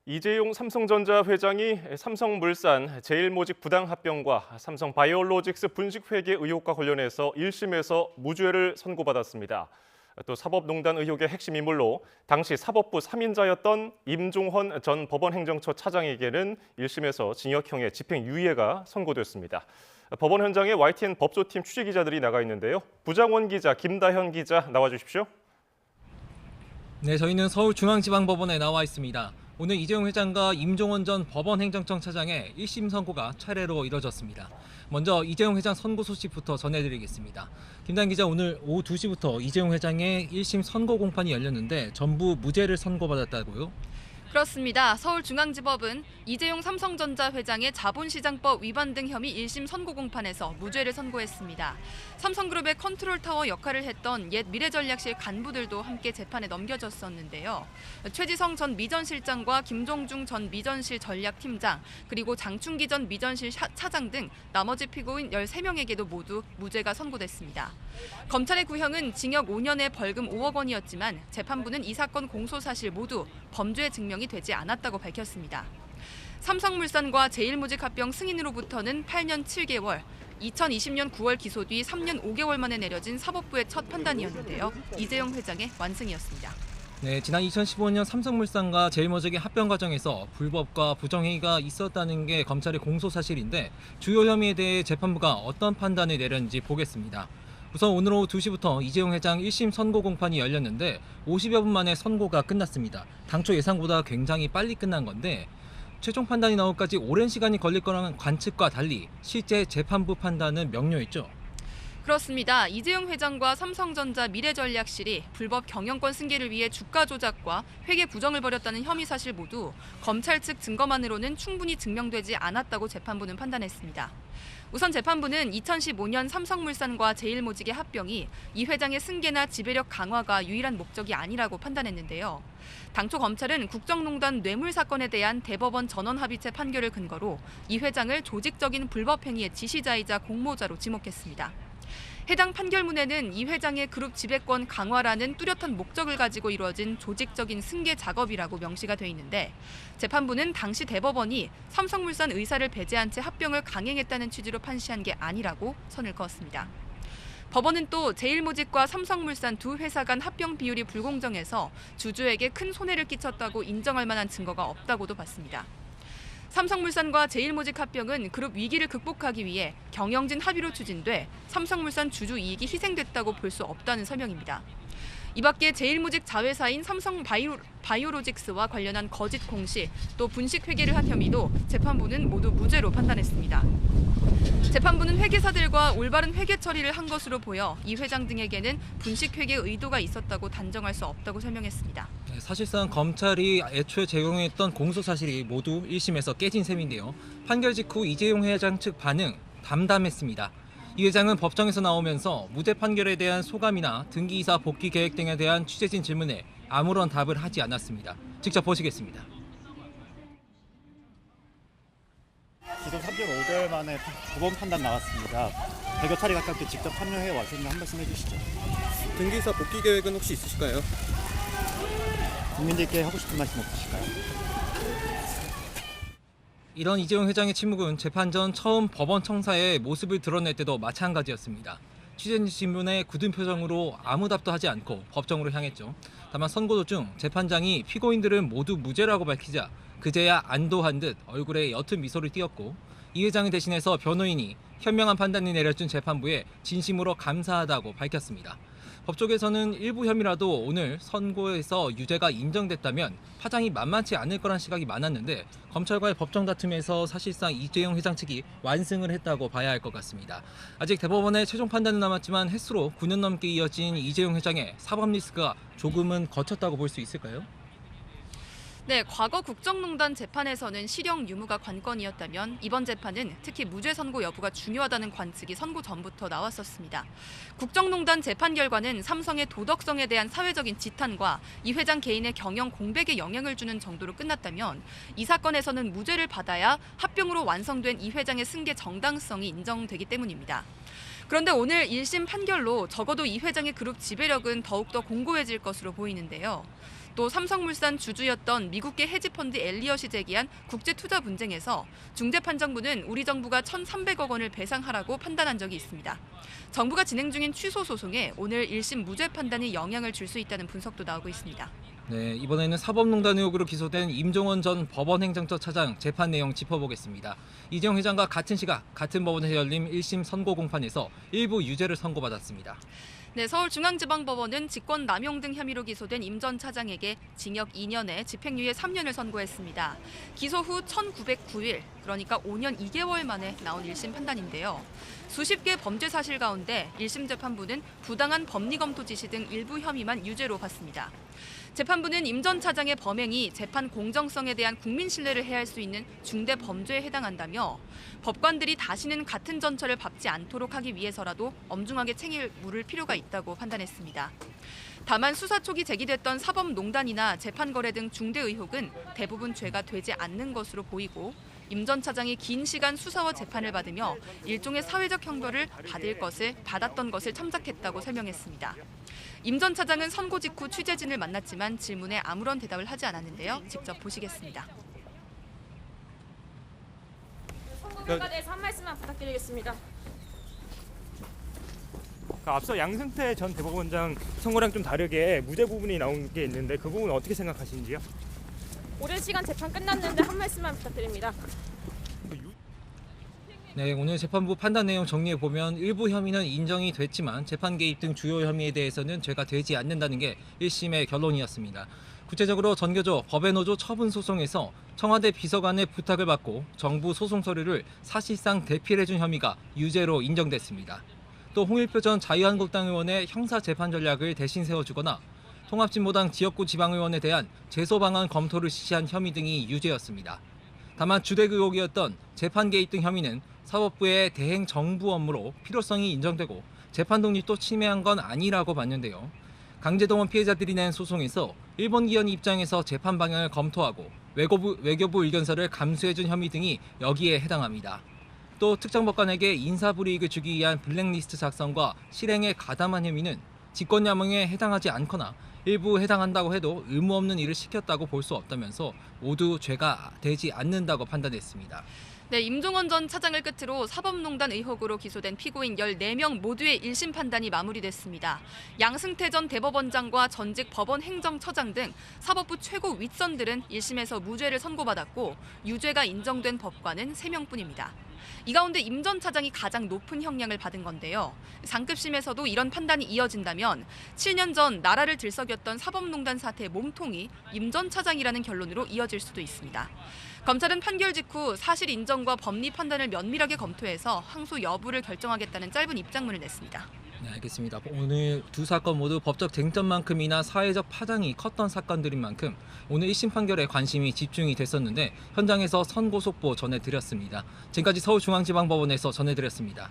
이재용 삼성전자 회장이 삼성물산 제일모직 부당합병과 삼성바이오로직스 분식회계 의혹과 관련해서 1심에서 무죄를 선고받았습니다. 또 사법농단 의혹의 핵심 인물로 당시 사법부 3인자였던 임종헌 전 법원행정처 차장에게는 1심에서 징역형의 집행유예가 선고됐습니다. 법원 현장에 YTN 법조팀 취재기자들이 나가 있는데요. 부장원 기자 김다현 기자 나와주십시오. 네, 저희는 서울중앙지방법원에 나와 있습니다. 오늘 이재용 회장과 임종헌 전 법원행정처 차장의 1심 선고가 차례로 이뤄졌습니다. 먼저 이재용 회장 선고 소식부터 전해드리겠습니다. 김단 기자, 오늘 오후 2시부터 이재용 회장의 1심 선고 공판이 열렸는데 전부 무죄를 선고받았다고요? 그렇습니다. 서울중앙지법은 이재용 삼성전자 회장의 자본시장법 위반 등 혐의 1심 선고 공판에서 무죄를 선고했습니다. 삼성그룹의 컨트롤타워 역할을 했던 옛 미래전략실 간부들도 함께 재판에 넘겨졌었는데요. 최지성 전 미전실장과 김종중 전 미전실 전략팀장, 그리고 장충기 전 미전실 차장 등 나머지 피고인 13명에게도 모두 무죄가 선고됐습니다. 검찰의 구형은 징역 5년에 벌금 5억 원이었지만 재판부는 이 사건 공소 사실 모두 범죄 증명이 되지 않았다고 밝혔습니다. 삼성물산과 제일모직 합병 승인으로부터는 8년 7개월, 2020년 9월 기소 뒤 3년 5개월 만에 내려진 사법부의 첫 판단이었는데요. 이재용 회장의 완승이었습니다. 네, 지난 2015년 삼성물산과 제일모직의 합병 과정에서 불법과 부정행위가 있었다는 게 검찰의 공소 사실인데 주요 혐의에 대해 재판부가 어떤 판단을 내렸는지 보겠습니다. 우선 오늘 오후 2시부터 이재용 회장 1심 선고 공판이 열렸는데 50여 분 만에 선고가 끝났습니다. 당초 예상보다 굉장히 빨리 끝난 건데 최종 판단이 나오기까지 오랜 시간이 걸릴 거라는 관측과 달리 실제 재판부 판단은 명료했죠. 그렇습니다. 이재용 회장과 삼성전자 미래전략실이 불법 경영권 승계를 위해 주가 조작과 회계 부정을 벌였다는 혐의 사실 모두 검찰 측 증거만으로는 충분히 증명되지 않았다고 재판부는 판단했습니다. 우선 재판부는 2015년 삼성물산과 제일모직의 합병이 이 회장의 승계나 지배력 강화가 유일한 목적이 아니라고 판단했는데요. 당초 검찰은 국정농단 뇌물 사건에 대한 대법원 전원합의체 판결을 근거로 이 회장을 조직적인 불법 행위의 지시자이자 공모자로 지목했습니다. 해당 판결문에는 이 회장의 그룹 지배권 강화라는 뚜렷한 목적을 가지고 이루어진 조직적인 승계 작업이라고 명시가 돼 있는데 재판부는 당시 대법원이 삼성물산 의사를 배제한 채 합병을 강행했다는 취지로 판시한 게 아니라고 선을 그었습니다. 법원은 또 제일모직과 삼성물산 두 회사 간 합병 비율이 불공정해서 주주에게 큰 손해를 끼쳤다고 인정할 만한 증거가 없다고도 봤습니다. 삼성물산과 제일모직 합병은 그룹 위기를 극복하기 위해 경영진 합의로 추진돼 삼성물산 주주 이익이 희생됐다고 볼 수 없다는 설명입니다. 이 밖에 제일모직 자회사인 삼성바이오로직스와 관련한 거짓 공시, 또 분식 회계를 한 혐의도 재판부는 모두 무죄로 판단했습니다. 재판부는 회계사들과 올바른 회계 처리를 한 것으로 보여 이 회장 등에게는 분식 회계 의도가 있었다고 단정할 수 없다고 설명했습니다. 사실상 검찰이 애초에 제공했던 공소 사실이 모두 1심에서 깨진 셈인데요. 판결 직후 이재용 회장 측 반응 담담했습니다. 이 회장은 법정에서 나오면서 무죄 판결에 대한 소감이나 등기이사 복귀 계획 등에 대한 취재진 질문에 아무런 답을 하지 않았습니다. 직접 보시겠습니다. 기소 3개월 5개월 만에 두 번 판단 나왔습니다. 대거 처리 가깝게 직접 참여해 왔으니 한 말씀 해주시죠. 등기사 복귀 계획은 혹시 있으실까요? 국민들께 하고 싶은 말씀 없으실까요? 이런 이재용 회장의 침묵은 재판 전 처음 법원 청사의 모습을 드러낼 때도 마찬가지였습니다. 취재진 질문에 굳은 표정으로 아무 답도 하지 않고 법정으로 향했죠. 다만 선고 도중 재판장이 피고인들은 모두 무죄라고 밝히자 그제야 안도한 듯 얼굴에 옅은 미소를 띄었고 이 회장을 대신해서 변호인이 현명한 판단을 내려준 재판부에 진심으로 감사하다고 밝혔습니다. 법조계에서는 일부 혐의라도 오늘 선고에서 유죄가 인정됐다면 파장이 만만치 않을 거란 시각이 많았는데 검찰과의 법정 다툼에서 사실상 이재용 회장 측이 완승을 했다고 봐야 할 것 같습니다. 아직 대법원의 최종 판단은 남았지만 횟수로 9년 넘게 이어진 이재용 회장의 사법 리스크가 조금은 거쳤다고 볼 수 있을까요? 네, 과거 국정농단 재판에서는 실형 유무가 관건이었다면 이번 재판은 특히 무죄 선고 여부가 중요하다는 관측이 선고 전부터 나왔었습니다. 국정농단 재판 결과는 삼성의 도덕성에 대한 사회적인 지탄과 이 회장 개인의 경영 공백에 영향을 주는 정도로 끝났다면 이 사건에서는 무죄를 받아야 합병으로 완성된 이 회장의 승계 정당성이 인정되기 때문입니다. 그런데 오늘 1심 판결로 적어도 이 회장의 그룹 지배력은 더욱더 공고해질 것으로 보이는데요. 또 삼성물산 주주였던 미국계 헤지펀드 엘리엇이 제기한 국제투자 분쟁에서 중재판정부는 우리 정부가 1,300억 원을 배상하라고 판단한 적이 있습니다. 정부가 진행 중인 취소 소송에 오늘 1심 무죄 판단이 영향을 줄 수 있다는 분석도 나오고 있습니다. 네, 이번에는 사법농단 의혹으로 기소된 임종원 전 법원행정처 차장 재판 내용 짚어보겠습니다. 이재용 회장과 같은 시각 같은 법원에서 열린 1심 선고 공판에서 일부 유죄를 선고받았습니다. 네, 서울중앙지방법원은 직권남용 등 혐의로 기소된 임 전 차장에게 징역 2년에 집행유예 3년을 선고했습니다. 기소 후 1,909일, 그러니까 5년 2개월 만에 나온 1심 판단인데요. 수십 개 범죄 사실 가운데 1심 재판부는 부당한 법리 검토 지시 등 일부 혐의만 유죄로 봤습니다. 재판부는 임 전 차장의 범행이 재판 공정성에 대한 국민 신뢰를 해할 수 있는 중대 범죄에 해당한다며 법관들이 다시는 같은 전철을 밟지 않도록 하기 위해서라도 엄중하게 책임을 물을 필요가 있다고 판단했습니다. 다만 수사 초기 제기됐던 사법농단이나 재판거래 등 중대 의혹은 대부분 죄가 되지 않는 것으로 보이고 임 전 차장이 긴 시간 수사와 재판을 받으며 일종의 사회적 형벌을 받았던 것을 참작했다고 설명했습니다. 임 전 차장은 선고 직후 취재진을 만났지만 질문에 아무런 대답을 하지 않았는데요. 직접 보시겠습니다. 선고 결과에 대해서 한 말씀만 부탁드리겠습니다. 앞서 양승태 전 대법원장 선고랑 좀 다르게 무죄 부분이 나온 게 있는데 그 부분 어떻게 생각하시는지요? 오랜 시간 재판 끝났는데 한 말씀만 부탁드립니다. 네, 오늘 재판부 판단 내용 정리해보면 일부 혐의는 인정이 됐지만 재판 개입 등 주요 혐의에 대해서는 죄가 되지 않는다는 게 1심의 결론이었습니다. 구체적으로 전교조 법외노조 처분 소송에서 청와대 비서관의 부탁을 받고 정부 소송 서류를 사실상 대필해준 혐의가 유죄로 인정됐습니다. 또 홍일표 전 자유한국당 의원의 형사 재판 전략을 대신 세워주거나 통합진보당 지역구 지방의원에 대한 제소 방안 검토를 지시한 혐의 등이 유죄였습니다. 다만 주된 의혹이었던 재판 개입 등 혐의는 사법부의 대행 정부 업무로 필요성이 인정되고 재판 독립도 침해한 건 아니라고 봤는데요. 강제동원 피해자들이 낸 소송에서 일본 기관 입장에서 재판 방향을 검토하고 외교부 의견서를 감수해준 혐의 등이 여기에 해당합니다. 또 특정 법관에게 인사불이익을 주기 위한 블랙리스트 작성과 실행에 가담한 혐의는 직권남용에 해당하지 않거나 일부 해당한다고 해도 의무 없는 일을 시켰다고 볼 수 없다면서 모두 죄가 되지 않는다고 판단했습니다. 네, 임종원 전 차장을 끝으로 사법농단 의혹으로 기소된 피고인 14명 모두의 1심 판단이 마무리됐습니다. 양승태 전 대법원장과 전직 법원 행정처장 등 사법부 최고 윗선들은 1심에서 무죄를 선고받았고 유죄가 인정된 법관은 3명뿐입니다. 이 가운데 임 전 차장이 가장 높은 형량을 받은 건데요. 상급심에서도 이런 판단이 이어진다면 7년 전 나라를 들썩였던 사법농단 사태의 몸통이 임 전 차장이라는 결론으로 이어질 수도 있습니다. 검찰은 판결 직후 사실 인정과 법리 판단을 면밀하게 검토해서 항소 여부를 결정하겠다는 짧은 입장문을 냈습니다. 네, 알겠습니다. 오늘 두 사건 모두 법적 쟁점만큼이나 사회적 파장이 컸던 사건들인 만큼 오늘 1심 판결에 관심이 집중이 됐었는데 현장에서 선고 속보 전해드렸습니다. 지금까지 서울중앙지방법원에서 전해드렸습니다.